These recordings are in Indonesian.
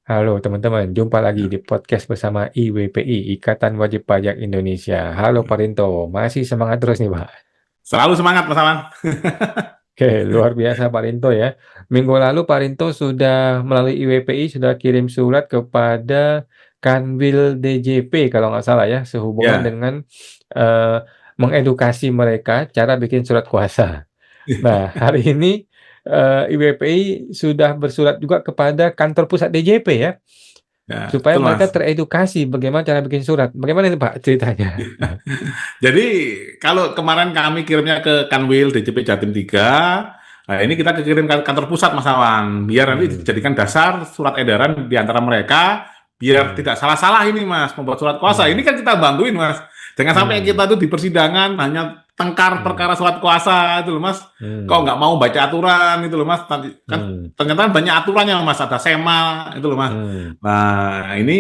Halo teman-teman, jumpa lagi di podcast bersama IWPI, Ikatan Wajib Pajak Indonesia. Halo Pak Rinto, masih semangat terus nih Pak? Selalu semangat Mas Awan. Oke, luar biasa Pak Rinto ya. Minggu lalu Pak Rinto sudah melalui IWPI sudah kirim surat kepada Kanwil DJP kalau nggak salah ya, sehubungan Ya, dengan eh, mengedukasi mereka cara bikin surat kuasa. Nah, hari ini IWPI sudah bersurat juga kepada kantor pusat DJP ya, ya, supaya betul Mas. mereka teredukasi bagaimana cara bikin surat. Bagaimana ini Pak ceritanya? Jadi kalau kemarin kami kirimnya ke Kanwil DJP Jatim 3, nah ini kita kirim ke kantor pusat Mas Awan, biar nanti Hmm, dijadikan dasar surat edaran di antara mereka, biar hmm, tidak salah-salah ini Mas, membuat surat kuasa. Ini hmm, kan kita bantuin Mas. Jangan sampai hmm, kita tuh di persidangan hanya tengkar hmm, perkara surat kuasa itu loh Mas. Kok hmm, nggak mau baca aturan itu loh Mas. Nanti kan hmm, ternyata banyak aturannya Mas, ada SEMA itu loh Mas. hmm, Nah, ini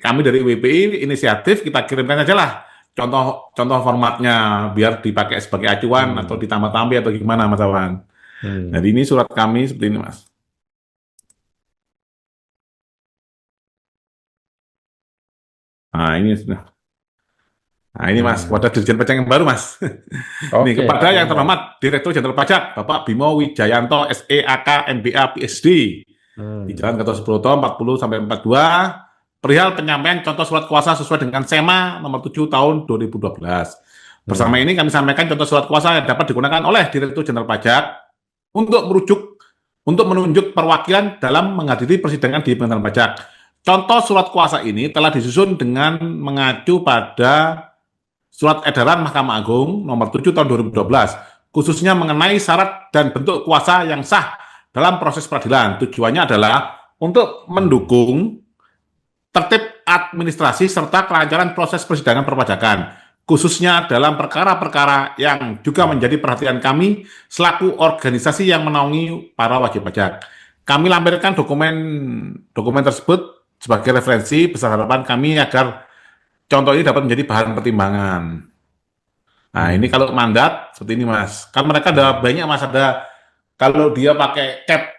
kami dari WPI inisiatif kita kirimkan aja lah contoh contoh formatnya biar dipakai sebagai acuan atau hmm, ditambah-tambah atau gimana Mas Awan. hmm. Jadi ini surat kami seperti ini Mas. Nah, ini sudah. Nah, ini Mas, Hmm. kepada Dirjen Pajak yang baru Mas. Ini Oke, kepada apa yang ini Pak? terhormat Direktur Jenderal Pajak Bapak Bimo Wijayanto SEAK MBA PhD di Hmm, Jalan Gatot Subroto 40 sampai 42 perihal penyampaian contoh surat kuasa sesuai dengan SEMA nomor 7 tahun 2012. Bersama hmm, ini kami sampaikan contoh surat kuasa yang dapat digunakan oleh Direktur Jenderal Pajak untuk menunjuk perwakilan dalam menghadiri persidangan di Pengadilan Pajak. Contoh surat kuasa ini telah disusun dengan mengacu pada Surat Edaran Mahkamah Agung nomor 7 tahun 2012, khususnya mengenai syarat dan bentuk kuasa yang sah dalam proses peradilan. Tujuannya adalah untuk hmm, mendukung tertib administrasi serta kelancaran proses persidangan perpajakan, khususnya dalam perkara-perkara yang juga hmm, menjadi perhatian kami selaku organisasi yang menaungi para wajib pajak. Kami lampirkan dokumen tersebut sebagai referensi besar harapan kami agar contoh ini dapat menjadi bahan pertimbangan. Nah, ini hmm, kalau mandat seperti ini, Mas. Kan mereka ada hmm, banyak, Mas. Ada kalau dia pakai cap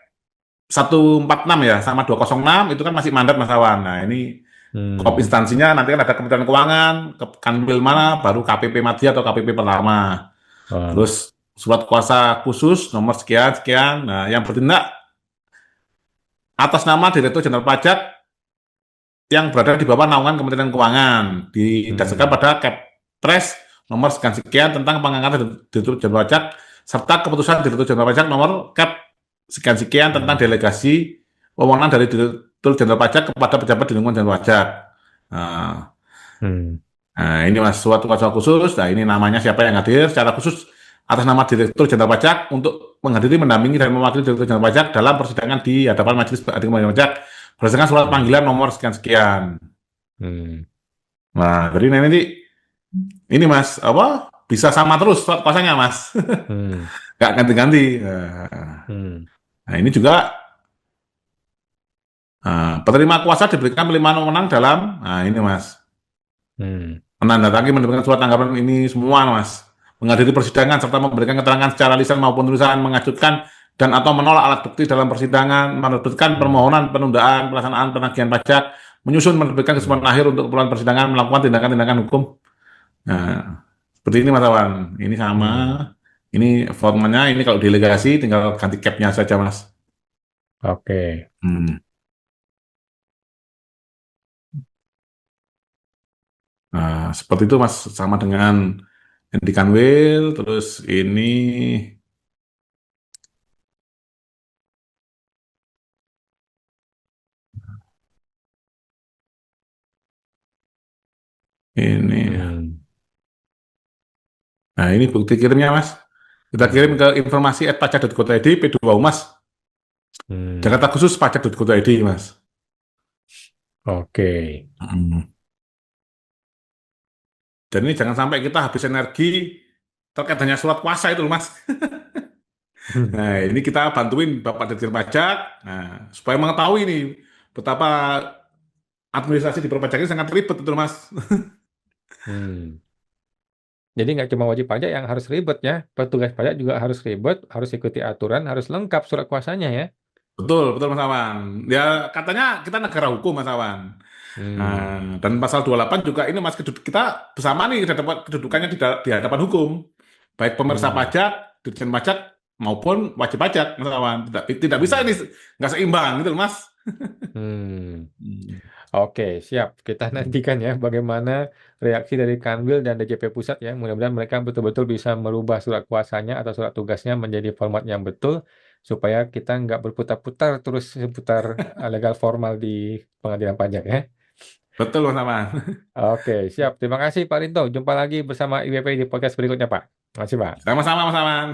146 ya sama 206 itu kan masih mandat Mas Awan. Nah, ini kop hmm. instansinya nanti kan ada Kementerian Keuangan, Kanwil mana, baru KPP Madya atau KPP pertama. Wah, Terus surat kuasa khusus nomor sekian sekian. Nah, yang bertindak atas nama Direktur Jenderal Pajak yang berada di bawah naungan Kementerian Keuangan didasarkan hmm, pada Kepres nomor sekian-sekian tentang pengangkatan Direktur Jenderal Pajak serta keputusan Direktur Jenderal Pajak nomor Kep sekian-sekian tentang hmm, delegasi wewenang dari Direktur Jenderal Pajak kepada pejabat di lingkungan Jenderal Pajak. Nah, hmm, nah, ini Mas suatu kuasa khusus. Nah, ini namanya siapa yang hadir secara khusus atas nama Direktur Jenderal Pajak untuk menghadiri, mendampingi dan mewakili Direktur Jenderal Pajak dalam persidangan di hadapan Majelis Hakim Pajak berdasarkan surat hmm, panggilan nomor sekian-sekian. hmm, Nah, jadi nanti ini Mas, apa bisa sama terus surat kuasanya Mas, hmm, nggak ganti-ganti. Nah, hmm, ini juga penerima kuasa diberikan pelimpahan wewenang dalam, nah ini Mas, hmm, menandatangani menerbitkan surat tanggapan ini semua Mas, menghadiri persidangan serta memberikan keterangan secara lisan maupun tulisan, mengajukan dan atau menolak alat bukti dalam persidangan, menerbitkan hmm, permohonan penundaan pelaksanaan penagihan pajak, menyusun menerbitkan hmm. kesimpulan akhir untuk keperluan persidangan, melakukan tindakan-tindakan hukum. Nah, seperti ini Mas Awan. Ini sama. Hmm. Ini formatnya, ini kalau delegasi tinggal ganti capnya saja Mas. Oke. Hmm. Nah, seperti itu Mas, sama dengan Andy Kanwil, terus ini. Hmm, Nah, ini bukti kirimnya Mas. Kita kirim hmm, ke informasi@pajak.go.id P2 Humas hmm. Jakarta khusus pajak.go.id Mas. Oke. Hmm. Dan ini jangan sampai kita habis energi terkait hanya surat kuasa itu loh Mas. Hmm. Nah, ini kita bantuin Bapak Dirjen Pajak, nah, supaya mengetahui ini betapa administrasi di perpajakan ini sangat ribet itu Mas. Hmm. Jadi nggak cuma wajib pajak yang harus ribet ya, petugas pajak juga harus ribet, harus ikuti aturan, harus lengkap surat kuasanya ya. Betul, betul Mas Awan. Ya katanya kita negara hukum Mas Awan. Hmm, Nah, dan pasal 28 juga ini Mas kita bersama nih kedudukannya di hadapan hukum. Baik pemeriksa hmm, pajak, dirjen pajak maupun wajib pajak Mas Awan. Tidak bisa hmm, ini nggak seimbang gitu loh, Mas. hmm. Hmm. Oke, siap. Kita nantikan ya bagaimana reaksi dari Kanwil dan DJP Pusat ya. Mudah-mudahan mereka betul-betul bisa merubah surat kuasanya atau surat tugasnya menjadi format yang betul supaya kita nggak berputar-putar terus seputar legal formal di pengadilan pajak ya. Betul Mas Awan. Oke, siap. Terima kasih Pak Rinto. Jumpa lagi bersama IWP di podcast berikutnya, Pak. Terima kasih, Pak. Sama-sama Mas Awan.